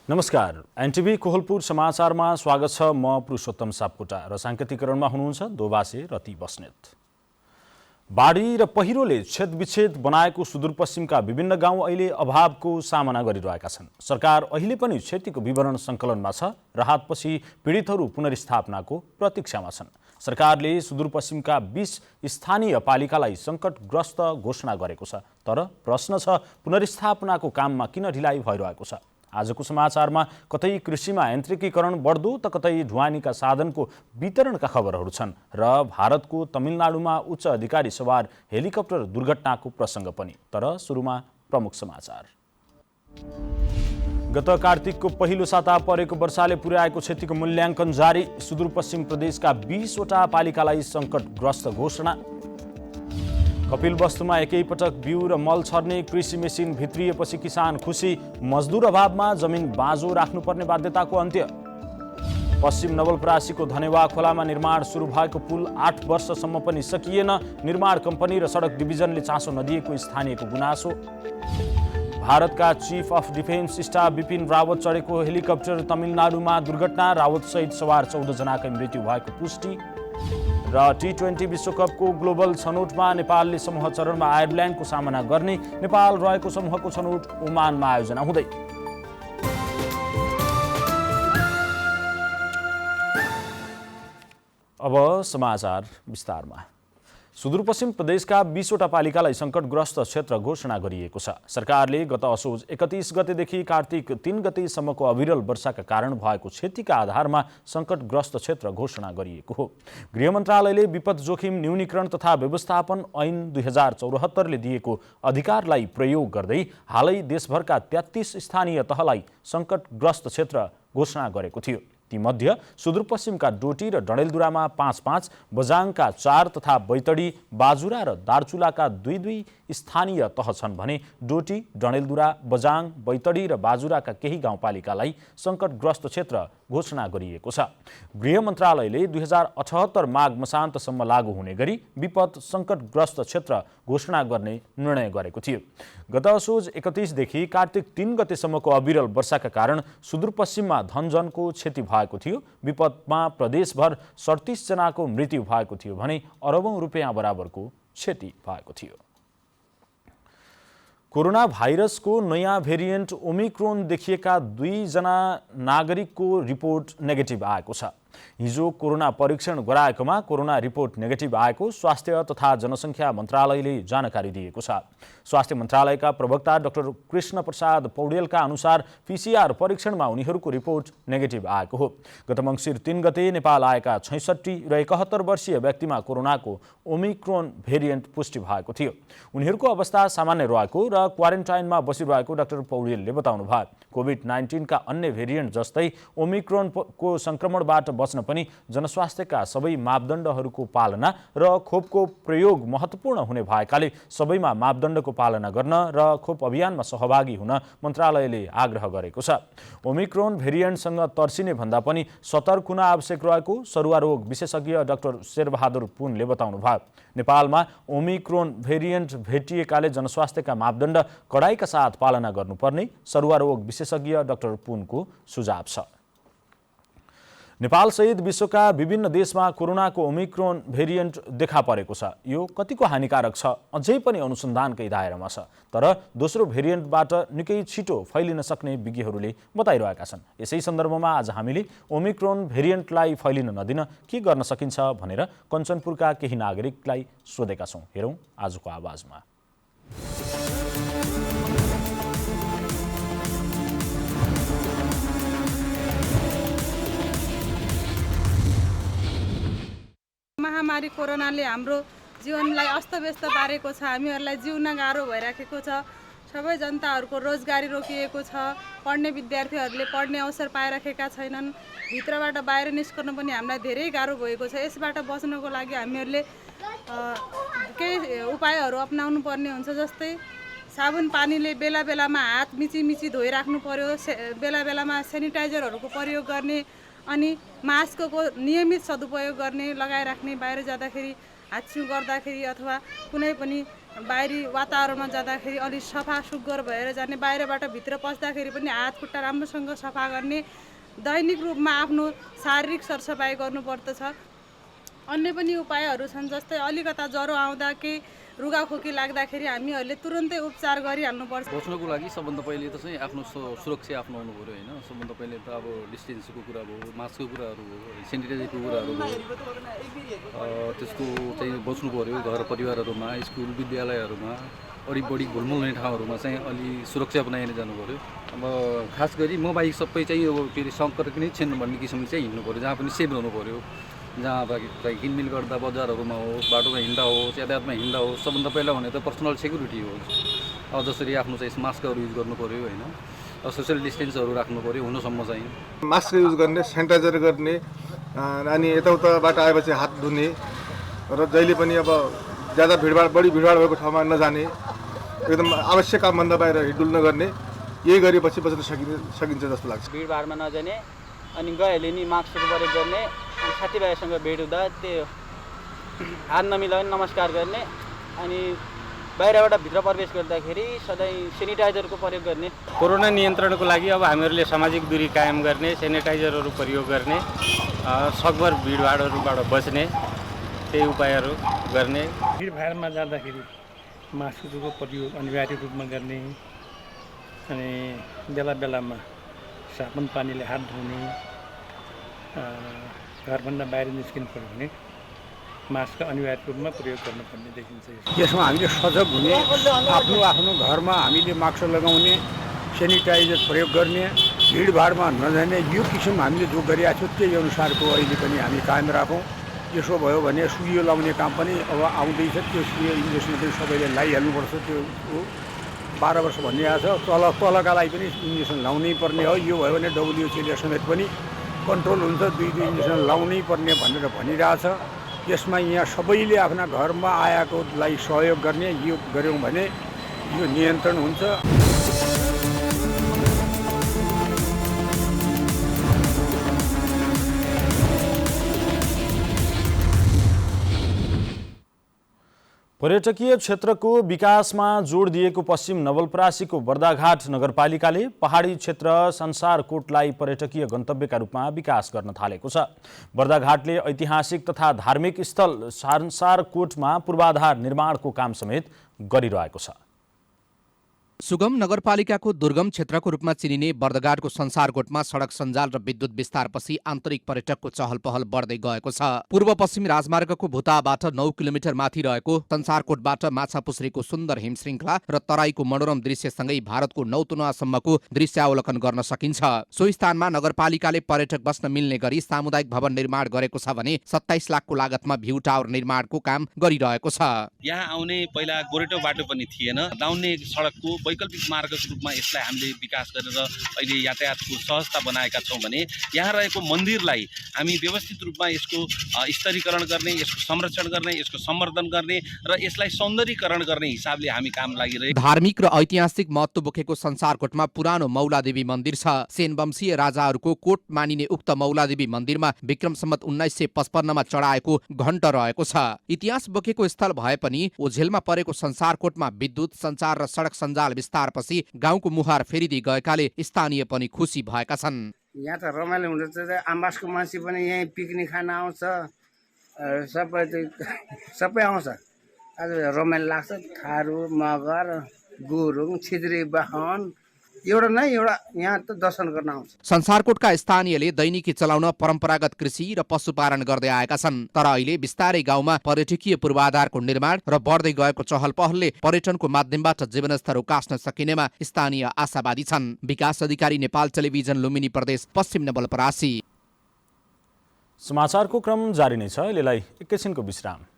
नमस्कार, एनटिभी कोहलपुर समाचारमा स्वागत छ। म पुरुषोत्तम सापकोटा र साङ्केतिकरणमा हुनुहुन्छ दोबासे रति बस्नेत। बाढी र पहिरोले छेदविच्छेद बनाएको सुदूरपश्चिमका विभिन्न गाउँ अहिले अभावको सामना गरिरहेका छन्। सरकार अहिले पनि क्षतिको विवरण सङ्कलनमा छ। राहतपछि पीडितहरू पुनर्स्थापनाको प्रतीक्षामा छन्। सरकारले सुदूरपश्चिमका 20 स्थानीय पालिकालाई सङ्कटग्रस्त घोषणा गरेको छ। तर प्रश्न छ, पुनर्स्थापनाको काममा किन ढिलाइ भइरहेको छ? आजको समाचारमा कतै कृषिमा यान्त्रिकीकरण बढ्दो त कतै ढुवानीका साधनको वितरणका खबरहरू छन् र भारतको तमिलनाडुमा उच्च अधिकारी सवार हेलिकप्टर दुर्घटनाको प्रसङ्ग पनि। तर सुरुमा प्रमुख समाचार। गत कार्तिकको पहिलो साता परेको वर्षाले पुर्याएको क्षतिको मूल्याङ्कन जारी। सुदूरपश्चिम प्रदेशका 20 वटा पालिकालाई सङ्कटग्रस्त घोषणा। कपिलवस्तुमा एकैपटक बिउ र मल छर्ने कृषि मेसिन भित्रिएपछि किसान खुसी। मजदुर अभावमा जमिन बाँझो राख्नुपर्ने बाध्यताको अन्त्य। पश्चिम नवलपरासीको धनेवा खोलामा निर्माण सुरु भएको पुल 8 वर्षसम्म पनि सकिएन। निर्माण कम्पनी र सडक डिभिजनले चासो नदिएको स्थानीयको गुनासो। भारतका chief of defence staff Bipin Rawat चढेको हेलिकप्टर तमिलनाडुमा दुर्घटना। रावतसहित सवार 14 जनाकै मृत्यु भएको पुष्टि। र T20 विश्वकपको ग्लोबल छनौटमा नेपालले समूह चरणमा आयरल्यान्डको सामना गर्ने। नेपाल रहेको समूहको छनौट ओमानमा आयोजना हुँदै। अब समाचार विस्तारमा। सुदूरपश्चिम प्रदेशका 20 वटा पालिकालाई सङ्कटग्रस्त क्षेत्र घोषणा गरिएको छ। सरकारले गत असोज 31 गतेदेखि कार्तिक 3 गतेसम्मको अविरल वर्षाका कारण भएको क्षतिका आधारमा सङ्कटग्रस्त क्षेत्र घोषणा गरिएको हो। गृह मन्त्रालयले विपद जोखिम न्यूनीकरण तथा व्यवस्थापन ऐन 2074ले दिएको अधिकारलाई प्रयोग गर्दै हालै देशभरका 33 स्थानीय तहलाई सङ्कटग्रस्त क्षेत्र घोषणा गरेको थियो। तीमध्ये सुदूरपश्चिमका डोटी र डडेलधुरामा 5-5, बजाङका 4 तथा बैतडी, बाजुरा र दार्चुलाका 2-2 स्थानीय तह छन् भने डोटी, डडेलधुरा, बजाङ, बैतडी र बाजुराका केही गाउँपालिकालाई सङ्कटग्रस्त क्षेत्र घोषणा गरिएको छ। गृह मन्त्रालयले 2078 माघ मसान्तसम्म लागू हुने गरी विपद सङ्कटग्रस्त क्षेत्र घोषणा गर्ने निर्णय गरेको थियो। गत असोज 31 देखि कार्तिक 3 गतेसम्मको अविरल वर्षाका कारण सुदूरपश्चिममा धनजनको क्षति भएको थियो। विपदमा प्रदेशभर 37 जनाको मृत्यु भएको थियो भने अरबौं रुपियाँ बराबरको क्षति भएको थियो। कोरोना भाइरसको नयाँ भेरिएन्ट ओमिक्रोन देखिएका 2 जना नागरिकको रिपोर्ट नेगेटिभ आएको छ। हिजो कोरोना परीक्षण गराएकोमा कोरोना रिपोर्ट नेगेटिभ आएको स्वास्थ्य तथा जनसङ्ख्या मन्त्रालयले जानकारी दिएको छ। स्वास्थ्य मन्त्रालयका प्रवक्ता डाक्टर कृष्ण प्रसाद पौडेलका अनुसार PCR परीक्षणमा उनीहरूको रिपोर्ट नेगेटिभ आएको हो। गत मङ्सिर 3 गते नेपाल आएका 66 र 71 वर्षीय व्यक्तिमा कोरोनाको ओमिक्रोन भेरिएन्ट पुष्टि भएको थियो। उनीहरूको अवस्था सामान्य रहेको र क्वारेन्टाइनमा बसिरहेको डाक्टर पौडेलले बताउनुभयो। कोभिड-19 का अन्य भेरिएन्ट जस्तै ओमिक्रोनको सङ्क्रमणबाट बच्न पनि जनस्वास्थ्यका सबै मापदण्डहरूको पालना र खोपको प्रयोग महत्त्वपूर्ण हुने भएकाले सबैमा मापदण्डको पालना गर्न र खोप अभियानमा सहभागी हुन मन्त्रालयले आग्रह गरेको छ। ओमिक्रोन भेरिएन्टसँग तर्सिने भन्दा पनि सतर्क हुन आवश्यक रहेको सरुवा रोग विशेषज्ञ डाक्टर शेरबहादुर पुनले बताउनुभयो। नेपालमा ओमिक्रोन भेरिएन्ट भेटिएकाले जनस्वास्थ्यका मापदण्ड कडाइका साथ पालना गर्नुपर्ने सरुवा रोग विशेषज्ञ डाक्टर पुनको सुझाव छ। नेपालसहित विश्वका विभिन्न देशमा कोरोनाको ओमिक्रोन भेरिएन्ट देखा परेको छ। यो कतिको हानिकारक छ अझै पनि अनुसन्धानकै दायरामा छ। तर दोस्रो भेरिएन्टबाट निकै छिटो फैलिन सक्ने विज्ञहरूले बताइरहेका छन्। यसै सन्दर्भमा आज हामीले ओमिक्रोन भेरिएन्टलाई फैलिन नदिन के गर्न सकिन्छ भनेर कञ्चनपुरका केही नागरिकलाई सोधेका छौँ। हेरौँ आजको आवाजमा। महामारी कोरोनाले हाम्रो जीवनलाई अस्तव्यस्त पारेको छ। हामीहरूलाई जिउन गाह्रो भइराखेको छ। सबै जनताहरूको रोजगारी रोकिएको छ। पढ्ने विद्यार्थीहरूले पढ्ने अवसर पाइराखेका छैनन्। भित्रबाट बाहिर निस्कन पनि हामीलाई धेरै गाह्रो भएको छ। यसबाट बच्नको लागि हामीहरूले केही उपायहरू अपनाउनु पर्ने हुन्छ। जस्तै साबुन पानीले बेला बेलामा हात मिची धोइराख्नु पर्यो। बेला बेलामा सेनिटाइजरहरूको प्रयोग गर्ने अनि मास्कको नियमित सदुपयोग गर्ने लगाइराख्ने। बाहिर जाँदाखेरि हातछिउ गर्दाखेरि अथवा कुनै पनि बाहिरी वातावरणमा जाँदाखेरि अलि सफा सुग्घर भएर जाने, बाहिरबाट भित्र पस्दाखेरि पनि हात खुट्टा राम्रोसँग सफा गर्ने, दैनिक रूपमा आफ्नो शारीरिक सरसफाइ गर्नुपर्दछ। अन्य पनि उपायहरू छन्, जस्तै अलिकता ज्वरो आउँदा केही रुगाखोकी लाग्दाखेरि हामीहरूले तुरन्तै उपचार गरिहाल्नुपर्छ। बच्नको लागि सबभन्दा पहिले त चाहिँ आफ्नो सुरक्षा अपनाउनु पऱ्यो होइन। सबभन्दा पहिले त अब डिस्टेन्सको कुरा भयो, मास्कको कुराहरू भयो, सेनिटाइजरको कुराहरू भयो, त्यसको चाहिँ बच्नु पऱ्यो। घर परिवारहरूमा, स्कुल विद्यालयहरूमा, बढी घुलमुल हुने ठाउँहरूमा चाहिँ अलि सुरक्षा अपनाएर जानु पऱ्यो। अब खास गरी म बाहेक सबै चाहिँ अब फेरि सङ्कट नै छैन भन्ने किसिमले चाहिँ हिँड्नु पऱ्यो। जहाँ पनि सेफ रहनु पऱ्यो। जहाँ अब किनमेल गर्दा बजारहरूमा होस्, बाटोमा हिँड्दा होस्, यातायातमा हिँड्दा होस्, सबभन्दा पहिला भने त पर्सनल सेक्युरिटी हो। अब जसरी आफ्नो चाहिँ मास्कहरू युज गर्नु पऱ्यो होइन, सोसियल डिस्टेन्सहरू राख्नु पऱ्यो हुनुसम्म चाहिँ। मास्क युज गर्ने, सेनिटाइजर गर्ने, अनि यताउताबाट आएपछि हात धुने र जहिले पनि अब ज्यादा बढी भिडभाड भएको ठाउँमा नजाने, एकदम आवश्यक कामभन्दा बाहिर हिँडुल नगर्ने, यही गरेपछि बच्न सकिन्छ जस्तो लाग्छ। भिडभाडमा नजाने, अनि गएले नि मास्कको प्रयोग गर्ने, साथीभाइसँग भेट हुँदा त्यो हात नमिलाउने नमस्कार गर्ने, अनि बाहिरबाट भित्र प्रवेश गर्दाखेरि सधैँ सेनिटाइजरको प्रयोग गर्ने। कोरोना नियन्त्रणको लागि अब हामीहरूले सामाजिक दूरी कायम गर्ने, सेनिटाइजरहरू प्रयोग गर्ने, सकभर भिडभाडहरूबाट बच्ने, त्यही उपायहरू गर्ने। भिडभाडमा जाँदाखेरि मास्कको प्रयोग अनिवार्य रूपमा गर्ने, अनि बेला बेलामा साबुन पानीले हात धुने, घरभन्दा बाहिर निस्किनु पऱ्यो भने मास्क अनिवार्य रूपमा प्रयोग गर्नुपर्ने देखिन्छ। यसमा हामीले सजग हुने, आफ्नो घरमा हामीले मास्क लगाउने, सेनिटाइजर प्रयोग गर्ने, भिडभाडमा नजाने, यो किसिम हामीले जो गरिरहेको छौँ त्यही अनुसारको अहिले पनि हामी कायम राखौँ। यसो भयो भने सुइयो लाउने काम पनि अब आउँदैछ, त्यो सुइयो इन्जेक्सन पनि सबैले लगाइहाल्नुपर्छ। त्यो 12 वर्ष भनिरहेको छ, तलका लागि पनि इन्जेक्सन लाउनै पर्ने हो। यो भयो भने WHO समेत पनि कन्ट्रोल हुन्छ, 2 इन्जेक्सन लाउनै पर्ने भनेर भनिरहेछ। यसमा यहाँ सबैले आफ्ना घरमा आएकोलाई सहयोग गर्ने, यो गऱ्यौँ भने यो नियन्त्रण हुन्छ। पर्यटकीय क्षेत्रको विकासमा जोड दिएको पश्चिम नवलपरासीको बर्दाघाट नगरपालिकाले पहाडी क्षेत्र संसारकोटलाई पर्यटकीय गन्तव्यका रूपमा विकास गर्न थालेको छ। बर्दाघाटले ऐतिहासिक तथा धार्मिक स्थल संसारकोटमा पूर्वाधार निर्माणको काम समेत गरिरहेको छ। सुगम नगरपालिकाको दुर्गम क्षेत्रको रूपमा चिनिने बर्दघाटको संसारकोटमा सडक सञ्जाल र विद्युत विस्तारपछि आन्तरिक पर्यटकको चहल पहल बढ्दै गएको छ। पूर्व पश्चिम राजमार्गको भुताबाट 9 किलोमिटर माथि रहेको संसारकोटबाट माछापुछ्रेको सुन्दर हिमश्रृङ्खला र तराईको मनोरम दृश्यसँगै भारतको नौतुनासम्मको दृश्यावलोकन गर्न सकिन्छ। सो स्थानमा नगरपालिकाले पर्यटक बस्न मिल्ने गरी सामुदायिक भवन निर्माण गरेको छ भने 27 लाखको लागतमा भ्यू टावर निर्माणको काम गरिरहेको छ। यहाँ आउने पहिला गोरेटो बाटो पनि थिएन, दाउने सडकको वैकल्पिक मार्गको रूपमा यसलाई हामीले विकास गरेर अहिले यातायातको सहजता बनाएका छौँ भने यहाँ रहेको मन्दिरलाई हामी व्यवस्थित रूपमा यसको स्तरीकरण गर्ने, यसको संरक्षण गर्ने, यसको सम्वर्धन गर्ने र यसलाई सौन्दर्यीकरण गर्ने हिसाबले हामी काम लागिरहेको। धार्मिक र ऐतिहासिक महत्त्व बोकेको संसारकोटमा पुरानो मौलादेवी मन्दिर छ। सेनवंशीय राजाहरूको कोट मानिने उक्त मौलादेवी मन्दिरमा विक्रम सम्वत 1955 मा चढाएको घण्ट रहेको छ। इतिहास बोकेको स्थल भए पनि ओझेलमा परेको संसारकोटमा विद्युत, सञ्चार र सडक सञ्जाल विस्तारपछि गाउँको मुहार फेरिँदै गएकाले स्थानीय पनि खुसी भएका छन्। यहाँ त रमाइलो हुन्छ, आम्बासको मान्छे पनि यहीँ पिकनिक खान आउँछ, सबै आउँछ। आज रमाइलो लाग्छ। थारू, मगर, गुरुङ, छिद्री, बाहुन एउटा यहाँ त दर्शन गर्न आउँछ। संसारकोटका स्थानीयले दैनिकी चलाउन परम्परागत कृषि र पशुपालन गर्दै आएका छन्। तर अहिले बिस्तारै गाउँमा पर्यटकीय पूर्वाधारको निर्माण र बढ्दै गएको चहल पहलले पर्यटनको माध्यमबाट जीवनस्तर उकास्न सकिनेमा स्थानीय आशावादी छन्। विकास अधिकारी, नेपाल टेलिभिजन, लुम्बिनी प्रदेश, पश्चिम नवलपरासी। समाचारको क्रम जारी नै छ, अहिलेलाई एकैछिनको विश्राम।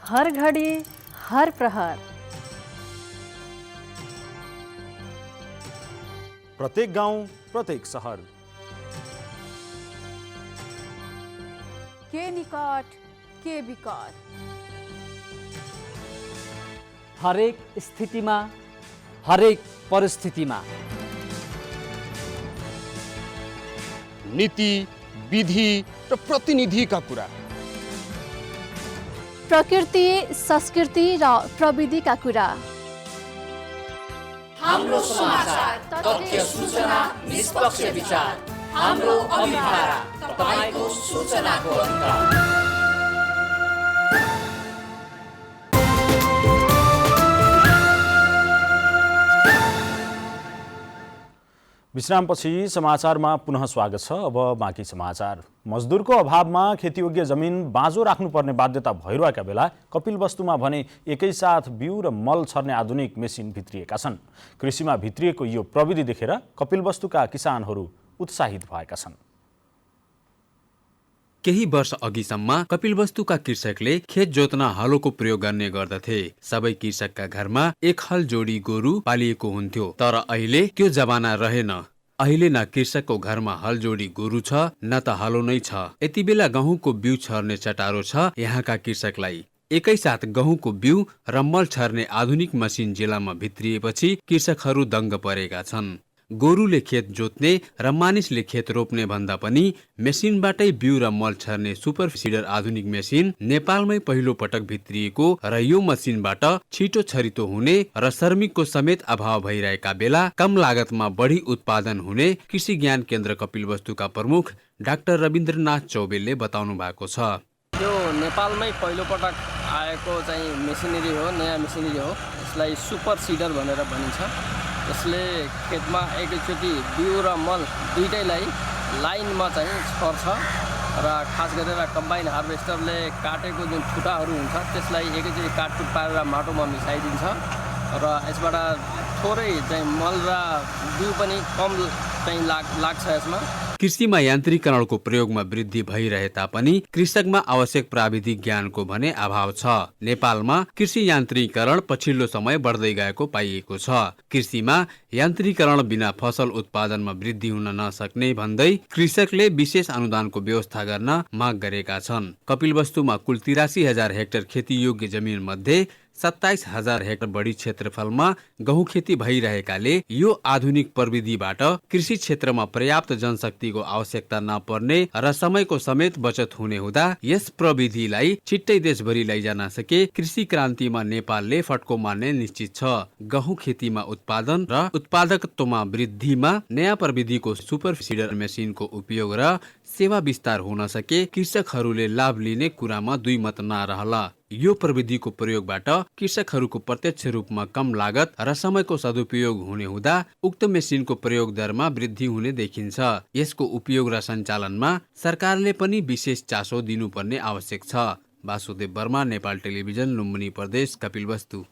हर घड़ी, हर प्रहर, प्रत्येक गाउँ, प्रत्येक सहर, के निकट के विकट। हरेक स्थितिमा हरेक परिस्थितिमा नीति विधि र प्रतिनिधिका कुरा, प्रकृति संस्कृति र प्रविधिका कुरा। हाम्रो समाचार, तथ्य, सूचना, निष्पक्ष विचार, हाम्रो अभिभारा, तपाईको सूचनाको अधिकार। विश्रामपछि समाचारमा पुनः स्वागत छ। अब बाँकी समाचार। मजदुरको अभावमा खेतीयोग्य जमिन बाँझो राख्नुपर्ने बाध्यता भइरहेका बेला कपिलवस्तुमा भने एकैसाथ बिउ र मल छर्ने आधुनिक मेसिन भित्रिएका छन्। कृषिमा भित्रिएको यो प्रविधि देखेर कपिलवस्तुका किसानहरू उत्साहित भएका छन्। केही वर्ष अघिसम्म कपिलवस्तुका कृषकले खेत जोत्न हलोको प्रयोग गर्ने गर्दथे। सबै कृषकका घरमा एक हल जोडी गोरु पालिएको हुन्थ्यो। तर अहिले त्यो जमाना रहेन। अहिले न कृषकको घरमा हल जोडी गोरु छ न त हलो नै छ। यति बेला गहुँको बिउ छर्ने चटारो छ यहाँका कृषकलाई। एकैसाथ गहुँको बिउ र मल छर्ने आधुनिक मसिन जिल्लामा भित्रिएपछि कृषकहरू दङ्ग परेका छन्। गोरुले खेत जोत्ने र मानिसले खेत रोप्ने भन्दा पनि मेसिनबाटै बिउ र मल छर्ने सुपर सिडर आधुनिक मेसिन नेपालमै पहिलो पटक भित्रिएको र यो मसिनबाट छिटो छरितो हुने र श्रमिकको समेत अभाव भइरहेका बेला कम लागतमा बढी उत्पादन हुने कृषि ज्ञान केन्द्र कपिलवस्तुका प्रमुख डाक्टर रविन्द्रनाथ चौबेलले बताउनु भएको छ। यो नेपालमै पहिलो पटक आएको चाहिँ मेसिनरी हो, नयाँ मेसिनरी हो। यसलाई सुपर सिडर भनेर भनिन्छ। यसले खेतमा एकैचोटि बिउ र मल दुईटैलाई लाइनमा चाहिँ छर्छ र खास गरेर कम्बाइन हार्भेस्टरले काटेको जुन छुटाहरू हुन्छ त्यसलाई एकैचोटि काटकुट पारेर माटोमा मिसाइदिन्छ र यसबाट थोरै चाहिँ मल र बिउ पनि कम चाहिँ लाग्छ यसमा। कृषिमा यान्त्रिकरणको प्रयोगमा वृद्धि भइरहे तापनि कृषकमा आवश्यक प्राविधिक ज्ञानको भने अभाव छ। नेपालमा कृषि यान्त्रिकरण पछिल्लो समय बढ्दै गएको पाइएको छ। कृषिमा यान्त्रिकरण बिना फसल उत्पादनमा वृद्धि हुन नसक्ने भन्दै कृषकले विशेष अनुदानको व्यवस्था गर्न माग गरेका छन्। कपिलवस्तुमा कुल 83,000 हेक्टर खेतीयोग्य जमिन मध्ये 27,000 हेक्टर बढी क्षेत्रफलमा गहुँ खेती भइरहेकाले यो आधुनिक प्रविधिबाट कृषि क्षेत्रमा पर्याप्त जनशक्तिको आवश्यकता नपर्ने र समयको समेत बचत हुने हुँदा यस प्रविधिलाई छिट्टै देशभरि लैजान सके कृषि क्रान्तिमा नेपालले फड्को मार्ने निश्चित छ। गहुँ खेतीमा उत्पादन र उत्पादकत्वमा वृद्धिमा नयाँ प्रविधिको सुपर सिडर मेसिनको उपयोग र सेवा विस्तार हुन सके कृषकहरूले लाभ लिने कुरामा दुई मत नरहला। यो प्रविधिको प्रयोगबाट कृषकहरूको प्रत्यक्ष रूपमा कम लागत र समयको सदुपयोग हुने हुँदा उक्त मेसिनको प्रयोग दरमा वृद्धि हुने देखिन्छ। यसको उपयोग र सञ्चालनमा सरकारले पनि विशेष चासो दिनुपर्ने आवश्यक छ। वासुदेव वर्मा, नेपाल टेलिभिजन, लुम्बिनी प्रदेश, कपिलवस्तु।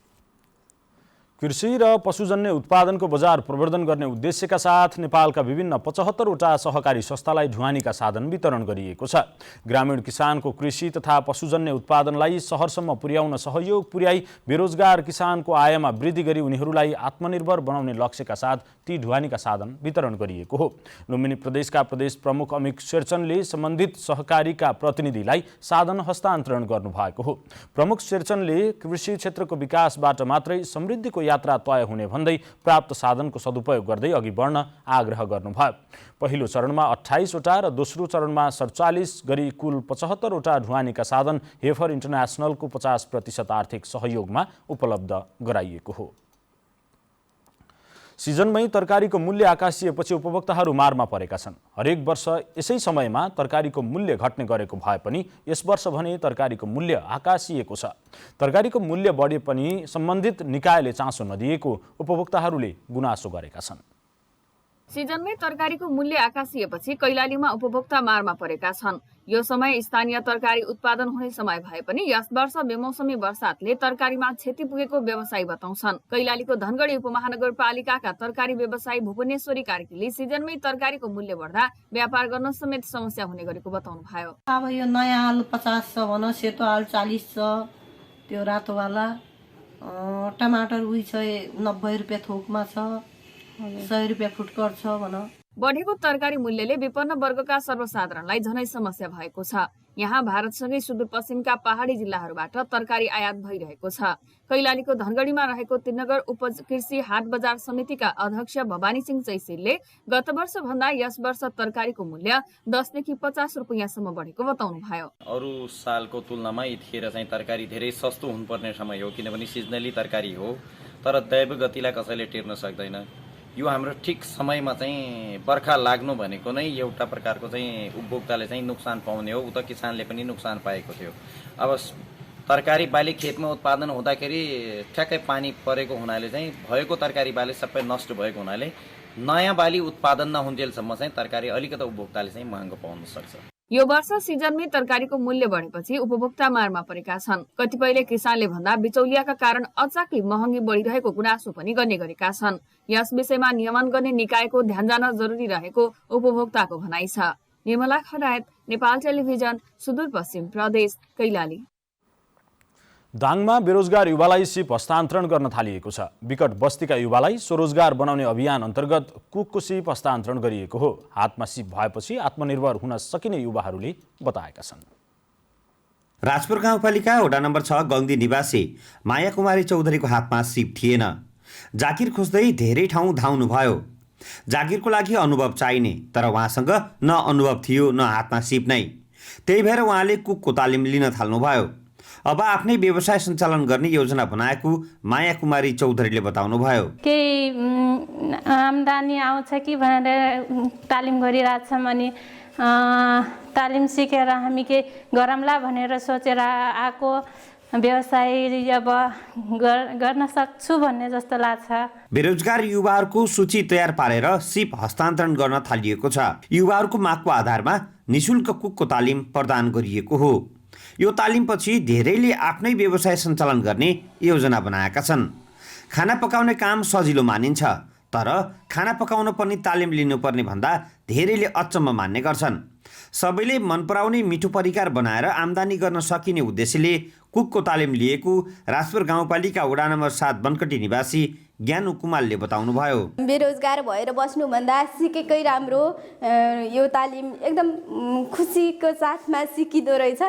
कृषि र पशुजन्य उत्पादनको बजार प्रवर्धन गर्ने उद्देश्यका साथ नेपालका विभिन्न 75वटा सहकारी संस्थालाई ढुवानीका साधन वितरण गरिएको छ। ग्रामीण किसानको कृषि तथा पशुजन्य उत्पादनलाई सहरसम्म पुर्याउन सहयोग पुर्याई बेरोजगार किसानको आयमा वृद्धि गरी उनीहरूलाई आत्मनिर्भर बनाउने लक्ष्यका साथ ती ढुवानीका साधन वितरण गरिएको हो। लुम्बिनी प्रदेशका प्रदेश प्रमुख अमिक शेरचनले सम्बन्धित सहकारीका प्रतिनिधिलाई साधन हस्तान्तरण गर्नुभएको हो। प्रमुख शेरचनले कृषि क्षेत्रको विकासबाट मात्रै समृद्धिको यात्रा तय हुने भन्दै प्राप्त साधनको सदुपयोग गर्दै अघि बढ्न आग्रह गर्नुभयो। पहिलो चरणमा 28वटा र दोस्रो चरणमा 47 गरी कुल 75वटा ढुवानीका साधन हेफर इन्टरनेसनलको 50% आर्थिक सहयोगमा उपलब्ध गराइएको हो। सिजनमै तरकारीको मूल्य आकाशिएपछि उपभोक्ताहरू मारमा परेका छन्। हरेक वर्ष यसै समयमा तरकारीको मूल्य घट्ने गरेको भए पनि यस वर्ष भने तरकारीको मूल्य आकाशिएको छ। तरकारीको मूल्य बढे पनि सम्बन्धित निकायले चासो नदिएको उपभोक्ताहरूले गुनासो गरेका छन्। सिजनमै तरकारीको मूल्य आकाशिएपछि कैलालीमा उपभोक्ता मारमा परेका छन्। यो समय स्थानीय तरकारी उत्पादन हुने समय भए पनि यस वर्ष बेमौसमी वर्षातले तरकारीमा क्षति पुगेको व्यवसायी बताउँछन्। कैलालीको धनगढी उपमहानगरपालिकाका तरकारी व्यवसायी भुवनेश्वरी कार्कीले सिजनमै तरकारीको मूल्य बढ्दा व्यापार गर्न समेत समस्या हुने गरेको बताउनु भयो। अब यो नयाँ आलु 50 छ भन, सेतो आलु 40 छ, त्यो रातोवाला टमाटर उही छ 90 रुपियाँ थोकमा छ, 100 रुपियाँ फुटकर छ भन। बढेको तरकारी मूल्यले विपन्न वर्गका सर्वसाधारणलाई झनै समस्या भएको छ। यहाँ भारतसँगै सुदूरपश्चिमका पहाडी जिल्लाहरूबाट तरकारी आयात भइरहेको छ। कैलालीको धनगढीमा रहेको त्रिनगर उपज कृषि हाट बजार समितिका अध्यक्ष भवानी सिंह चैसिलले गत वर्ष भन्दा यस वर्ष तरकारीको मूल्य 10 देखि 50 रुपैयाँसम्म बढेको बताउनुभयो। अरू सालको तुलनामा यतिखेर चाहिँ तरकारी धेरै सस्तो हुनुपर्ने समय हो, किनभने सिजनली तरकारी हो। तर दैव गतिलाई कसैले टेर्न सक्दैन। यो हाम्रो ठिक समयमा चाहिँ बर्खा लाग्नु भनेको नै एउटा प्रकारको चाहिँ उपभोक्ताले चाहिँ नोक्सान पाउने हो, उता किसानले पनि नोक्सान पाएको थियो। अब तरकारी बाली खेतमा उत्पादन हुँदाखेरि ठ्याक्कै पानी परेको हुनाले चाहिँ भएको तरकारी बाली सबै नष्ट भएको हुनाले नयाँ बाली उत्पादन नहुन्जेलसम्म चाहिँ तरकारी अलिकति उपभोक्ताले चाहिँ महँगो पाउन सक्छ। यो वर्ष सिजनमै तरकारीको मूल्य बढेपछि उपभोक्ता मारमा परेका छन्। कतिपयले किसानले भन्दा बिचौलियाका कारण अचाकली महँगी बढिरहेको गुनासो पनि गर्ने गरेका छन्। यस विषयमा नियमन गर्ने निकायको ध्यान जान जरुरी रहेको उपभोक्ताको भनाइ छ। निर्मला खरायत, नेपाल टेलिभिजन, सुदूरपश्चिम प्रदेश, कैलाली। दाङमा बेरोजगार युवालाई सिप हस्तान्तरण गर्न थालिएको छ। विकट बस्तीका युवालाई स्वरोजगार बनाउने अभियान अन्तर्गत कुकको सिप हस्तान्तरण गरिएको हो। हातमा सिप भएपछि आत्मनिर्भर हुन सकिने युवाहरूले बताएका छन्। राजपुर गाउँपालिका वडा नम्बर 6 गङ्दी निवासी माया कुमारी चौधरीको हातमा सिप थिएन। जागिर खोज्दै धेरै ठाउँ धाउनुभयो। जागिरको लागि अनुभव चाहिने, तर उहाँसँग न अनुभव थियो न हातमा सिप नै। त्यही भएर उहाँले कुकको तालिम लिन थाल्नुभयो। अब आफ्नै व्यवसाय सञ्चालन गर्ने योजना बनाएको माया कुमारी चौधरीले बताउनुभयो। केही आम्दानी आउँछ कि भनेर तालिम गरिरहेछौँ अनि तालिम सिकेर हामी के गरौँला भनेर सोचेर आएको व्यवसाय अब गर्न सक्छु भन्ने जस्तो लाग्छ। बेरोजगार युवाहरूको सूची तयार पारेर सिप हस्तान्तरण गर्न थालिएको छ। युवाहरूको मागको आधारमा निशुल्क कुकको तालिम प्रदान गरिएको हो। यो तालिमपछि धेरैले आफ्नै व्यवसाय सञ्चालन गर्ने योजना बनाएका छन्। खाना पकाउने काम सजिलो मानिन्छ, तर खाना पकाउन पनि तालिम लिनुपर्ने भन्दा धेरैले अचम्म मान्ने गर्छन्। सबैले मन पराउने मिठो परिकार बनाएर आम्दानी गर्न सकिने उद्देश्यले कुकको तालिम लिएको राजपुर गाउँपालिका वडा नम्बर 7 बनकटी निवासी ज्ञानु कुमारले बताउनुभयो। बेरोजगार भएर बस्नुभन्दा सिकेकै राम्रो। यो तालिम एकदम खुसीको साथमा सिकिँदो रहेछ।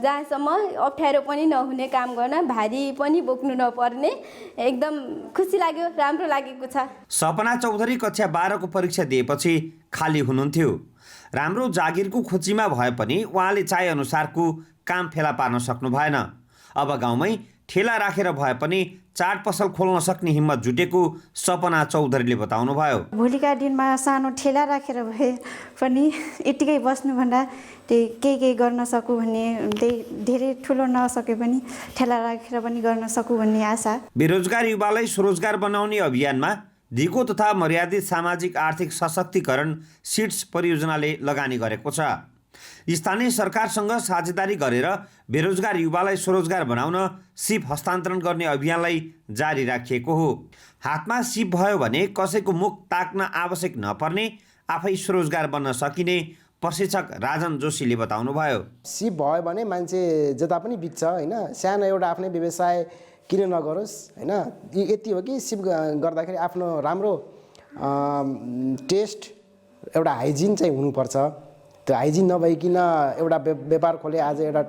जहाँसम्म अप्ठ्यारो पनि नहुने काम गर्न, भारी पनि बोक्नु नपर्ने, एकदम खुसी लाग्यो, राम्रो लागेको छ। सपना चौधरी कक्षा 12 को परीक्षा दिएपछि खाली हुनुहुन्थ्यो। राम्रो जागिरको खोजीमा भए पनि उहाँले चाहे अनुसारको काम फेला पार्न सक्नु भएन। अब गाउँमै ठेला राखेर भए पनि चाट पसल खोल्न सक्ने हिम्मत जुटेको सपना चौधरीले बताउनुभयो। भोलिका दिनमा सानो ठेला राखेर भए पनि यतिकै बस्नुभन्दा केही गर्न सकु भन्ने, धेरै ठुलो नसके पनि ठेला राखेर पनि गर्न सकु भन्ने आशा। बेरोजगार युवालाई स्वरोजगार बनाउने अभियानमा दिगो तथा मर्यादित सामाजिक आर्थिक सशक्तिकरण सिड्स परियोजनाले लगानी गरेको छ। स्थानीय सरकारसँग साझेदारी गरेर बेरोजगार युवालाई स्वरोजगार बनाउन सिप हस्तान्तरण गर्ने अभियानलाई जारी राखिएको हो। हातमा सिप भयो भने कसैको मुख ताक्न आवश्यक नपर्ने, आफै स्वरोजगार बन्न सकिने प्रशिक्षक राजन जोशीले बताउनुभयो। सिप भयो भने मान्छे जता पनि बित्छ होइन। सानो एउटा आफ्नै व्यवसाय किन नगरोस् होइन। यति हो कि सिप गर्दाखेरि आफ्नो राम्रो टेस्ट, एउटा हाइजिन चाहिँ हुनुपर्छ। त्यो हाइजिन नभइकन एउटा व्यापार खोले, आज एउटा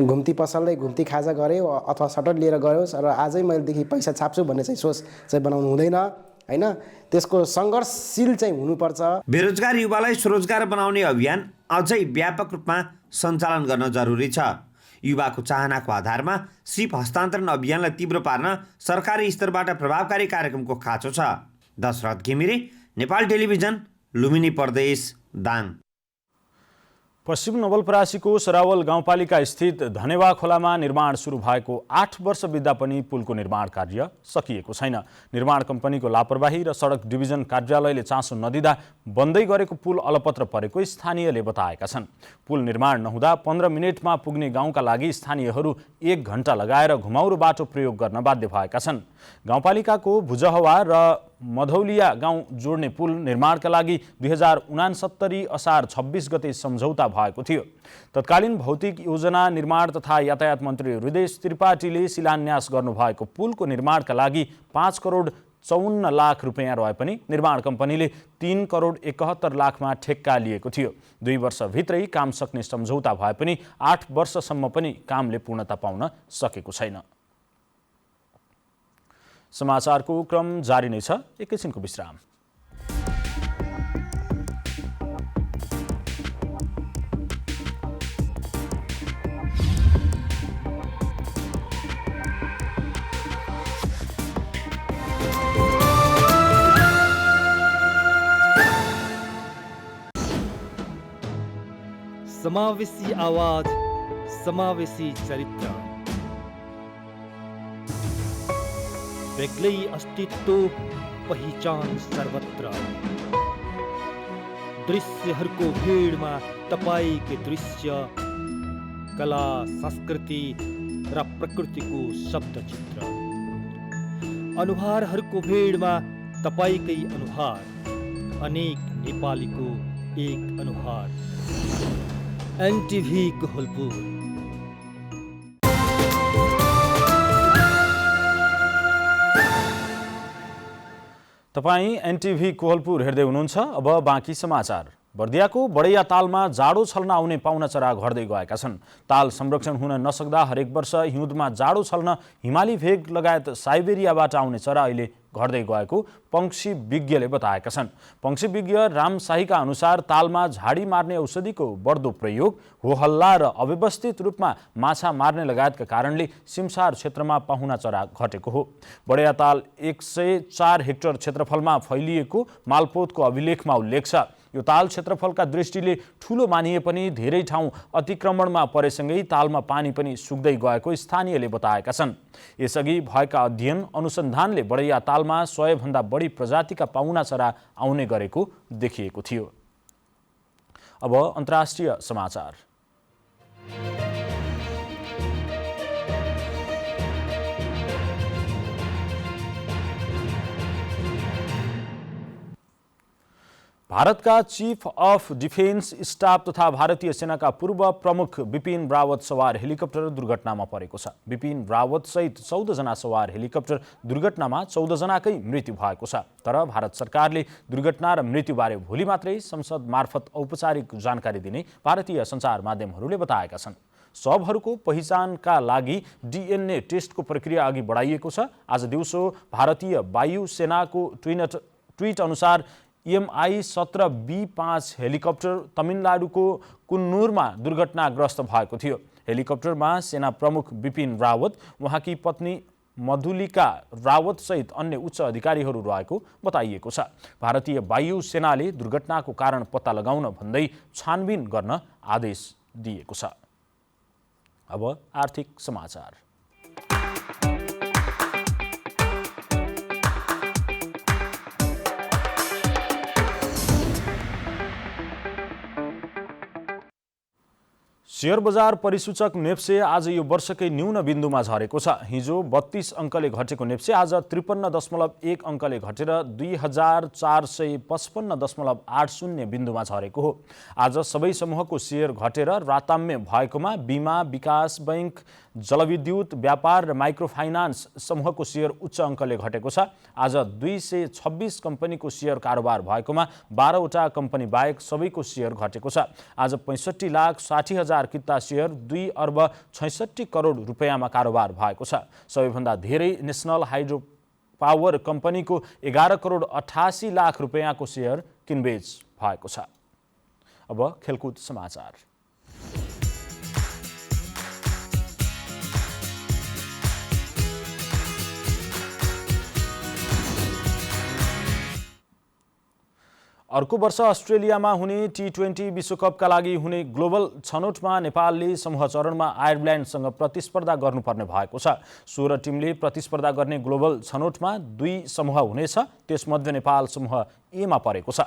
घुम्ती पसलले घुम्ती खाजा गऱ्यो अथवा सटर लिएर गयोस् र आजै मैलेदेखि पैसा छाप्छु भन्ने चाहिँ सोच चाहिँ बनाउनु हुँदैन होइन। त्यसको सङ्घर्षशील चाहिँ हुनुपर्छ। बेरोजगार युवालाई स्वरोजगार बनाउने अभियान अझै व्यापक रूपमा सञ्चालन गर्न जरुरी छ। युवाको चाहनाको आधारमा सिप हस्तान्तरण अभियानलाई तीव्र पार्न सरकारी स्तरबाट प्रभावकारी कार्यक्रमको खाँचो छ। दशरथ घिमिरे, नेपाल टेलिभिजन, लुम्बिनी प्रदेश, दाङ। पश्चिम नवलपरासीको सरावल गाउँपालिका स्थित धनेवा खोलामा निर्माण सुरु भएको 8 वर्ष बित्दा पनि पुलको निर्माण कार्य सकिएको छैन। निर्माण कम्पनीको लापरवाही र सडक डिभिजन कार्यालयले चासो नदिँदा बन्दै गरेको पुल अलपत्र परेको स्थानीयले बताएका छन्। पुल निर्माण नहुँदा 15 मिनेटमा पुग्ने गाउँका लागि स्थानीयहरू 1 घण्टा लगाएर घुमाउरो बाटो प्रयोग गर्न बाध्य भएका छन्। गाउँपालिकाको भुजहवा र मधौलिया गाउँ जोड्ने पुल निर्माणका लागि 2069 असार 26 गते सम्झौता भएको थियो। तत्कालीन भौतिक योजना निर्माण तथा यातायात मन्त्री हृदय त्रिपाठीले शिलान्यास गर्नुभएको पुलको निर्माणका लागि 5 करोड 54 लाख रुपियाँ रहे पनि निर्माण कम्पनीले 3 करोड 71 लाखमा ठेक्का लिएको थियो। 2 वर्षभित्रै काम सक्ने सम्झौता भए पनि 8 वर्षसम्म पनि कामले पूर्णता पाउन सकेको छैन। समाचारको क्रम जारी नै छ, एकैछिनको विश्राम। समावेशी आवाज, समावेशी चरित्र, बेग्लै अस्तित्व, पहिचान सर्वत्र। दृश्यहरूको भीडमा तपाईकै दृश्य, कला, संस्कृति र प्रकृतिको शब्दचित्र। अनुहारहरूको भीडमा तपाईकै अनुहार, अनेक नेपालीको एक अनुहार। एनटिभी कोहलपुर। तपाईँ एनटिभी कोहलपुर हेर्दै हुनुहुन्छ। अब बाँकी समाचार। बर्दियाको बडैया तालमा जाडो छल्न आउने पाहुनाचरा घट्दै गएका छन्। ताल संरक्षण हुन नसक्दा हरेक वर्ष हिउँदमा जाडो छल्न हिमाली भेग लगायत साइबेरियाबाट आउने चरा अहिले घट्दै गएको पंक्षी विज्ञले बताएका छन्। पंक्षी विज्ञ राम शाहीका अनुसार तालमा झाडी मार्ने औषधिको बढ्दो प्रयोग, होहल्ला र अव्यवस्थित रूपमा माछा मार्ने लगायतका कारणले सिमसार क्षेत्रमा पाहुना चरा घटेको हो। बडैया ताल 104 हेक्टर क्षेत्रफलमा फैलिएको मालपोतको अभिलेखमा उल्लेख छ। यो ताल क्षेत्रफलका दृष्टिले ठूलो मानिए पनि धेरै ठाउँ अतिक्रमणमा परेसँगै तालमा पानी पनि सुक्दै गएको स्थानीयले बताएका छन्। यसअघि भएका अध्ययन अनुसन्धानले बडैया तालमा 100 भन्दा बढी प्रजातिका पाहुनाचरा आउने गरेको देखिएको थियो। अब अन्तर्राष्ट्रिय समाचार। भारतका चीफ अफ डिफेन्स स्टाफ तथा भारतीय सेनाका पूर्व प्रमुख बिपिन रावत सवार हेलिकप्टर दुर्घटनामा परेको छ। बिपिन रावत सहित 14 जना सवार हेलिकप्टर दुर्घटनामा 14 जनाकै मृत्यु भएको छ। तर भारत सरकारले दुर्घटना र मृत्युबारे भोलि मात्रै संसद मार्फत औपचारिक जानकारी दिने भारतीय सञ्चार माध्यमहरूले बताएका छन्। शवहरूको पहिचानका लागि डीएनए टेस्टको प्रक्रिया अघि बढाइएको छ। आज दिउँसो भारतीय वायु सेनाको ट्विट अनुसार MI-17B5 हेलिकप्टर तमिलनाडुको कुन्नुरमा दुर्घटनाग्रस्त भएको थियो। हेलिकप्टरमा सेना प्रमुख बिपिन रावत, उहाँकी पत्नी मधुलिका रावत सहित अन्य उच्च अधिकारीहरू रहेको बताइएको छ। भारतीय वायु सेनाले दुर्घटनाको कारण पत्ता लगाउन भन्दै छानबिन गर्न आदेश दिएको छ। अब आर्थिक समाचार। शेयर बजार परिसूचक नेप्से आज यो वर्षकै न्यून बिन्दुमा झरेको छ। हिजो 32 अङ्कले घटेको नेप्से आज 53.1 अङ्कले घटेर 2455.80 बिन्दुमा झरेको हो। आज सबै समूहको शेयर घटेर राताम्य भएकोमा बीमा, विकास बैंक, जलविद्युत, व्यापार र माइक्रो फाइनान्स समूहको शेयर उच्च अङ्कले घटेको छ। आज 226 कम्पनीको शेयर कारोबार भएकोमा 12 वटा कम्पनी बाहेक सबैको शेयर घटेको छ। आज 65,60,000 किता शेयर 2 अर्ब 66 करोड रुपियाँमा कारोबार भएको छ। सबैभन्दा धेरै नेसनल हाइड्रो पावर कम्पनीको 11 करोड 88 लाख रुपियाँको शेयर किनबेच भएको छ। अब खेलकुद समाचार। अर्को वर्ष अस्ट्रेलियामा हुने T20 विश्वकपका लागि हुने ग्लोबल छनौटमा नेपालले समूह चरणमा आयरल्यान्डसँग प्रतिस्पर्धा गर्नुपर्ने भएको छ। 16 टिमले प्रतिस्पर्धा गर्ने ग्लोबल छनौटमा 2 समूह हुनेछ। त्यसमध्ये नेपाल समूह एमा परेको छ।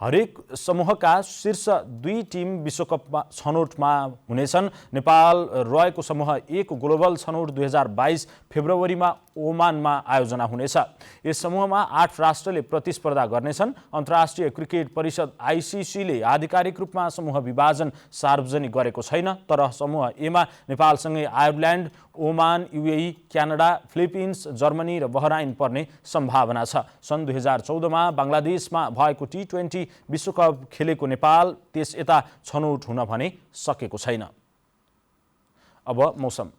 हरेक समूहका शीर्ष 2 टिम विश्वकपमा छनौटमा हुनेछन्। नेपाल रहेको समूह 1 ग्लोबल छनौट 2022 फेब्रुअरीमा ओमानमा आयोजना हुनेछ। यस समूहमा 8 राष्ट्रले प्रतिस्पर्धा गर्नेछन्। अन्तर्राष्ट्रिय क्रिकेट परिषद आइसिसीले आधिकारिक रूपमा समूह विभाजन सार्वजनिक गरेको छैन, तर समूह एमा नेपालसँगै Ireland, Oman, UAE, Canada, Philippines, Germany र बहराइन पर्ने सम्भावना छ। सन् 2014मा बङ्गलादेशमा भएको T20 विश्वकप खेलेको नेपाल त्यस यता छनौट हुन भने सकेको छैन। अब मौसम।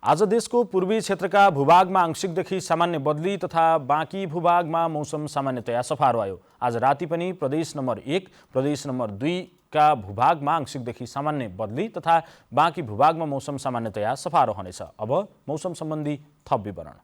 आज देशको पूर्वी क्षेत्रका भूभागमा आंशिकदेखि सामान्य बदली तथा बाँकी भूभागमा मौसम सामान्यतया सफा रह्यो। आज राति पनि प्रदेश नम्बर 1, प्रदेश नम्बर 2 का भूभागमा आंशिकदेखि सामान्य बदली तथा बाँकी भूभागमा मौसम सामान्यतया सफा रहनेछ। अब मौसम सम्बन्धी थप विवरण।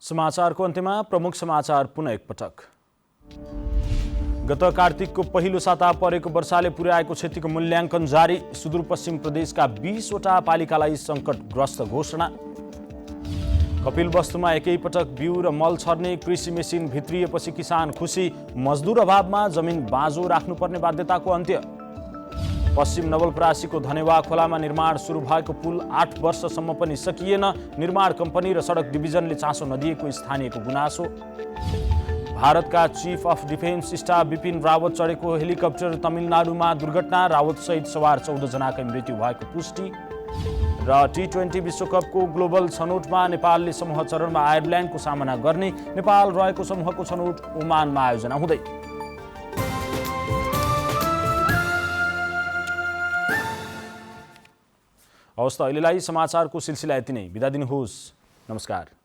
समाचारको अन्त्यमा प्रमुख समाचार पुनः एकपटक। गत कार्तिकको पहिलो साता परेको वर्षाले पुर्याएको क्षतिको मूल्याङ्कन जारी। सुदूरपश्चिम प्रदेशका 20वटा पालिकालाई सङ्कटग्रस्त घोषणा। कपिलवस्तुमा एकैपटक बिउ र मल छर्ने कृषि मेसिन भित्रिएपछि किसान खुसी। मजदुर अभावमा जमिन बाँझो राख्नुपर्ने बाध्यताको अन्त्य। पश्चिम नवलपरासीको धनेवा खोलामा निर्माण सुरु भएको पुल 8 वर्षसम्म पनि सकिएन। निर्माण कम्पनी र सडक डिभिजनले चासो नदिएको स्थानीयको गुनासो। भारतका chief of defence staff Bipin Rawat चढेको हेलिकप्टर तमिलनाडुमा दुर्घटना। रावतसहित सवार 14 जनाकै मृत्यु भएको पुष्टि। र T20 विश्वकपको ग्लोबल छनौटमा नेपालले समूह चरणमा आयरल्यान्डको सामना गर्ने। नेपाल रहेको समूहको छनौट ओमानमा आयोजना हुँदै। हवस् त अहिलेलाई समाचारको सिलसिला यति नै। बिदा दिनुहोस्। नमस्कार।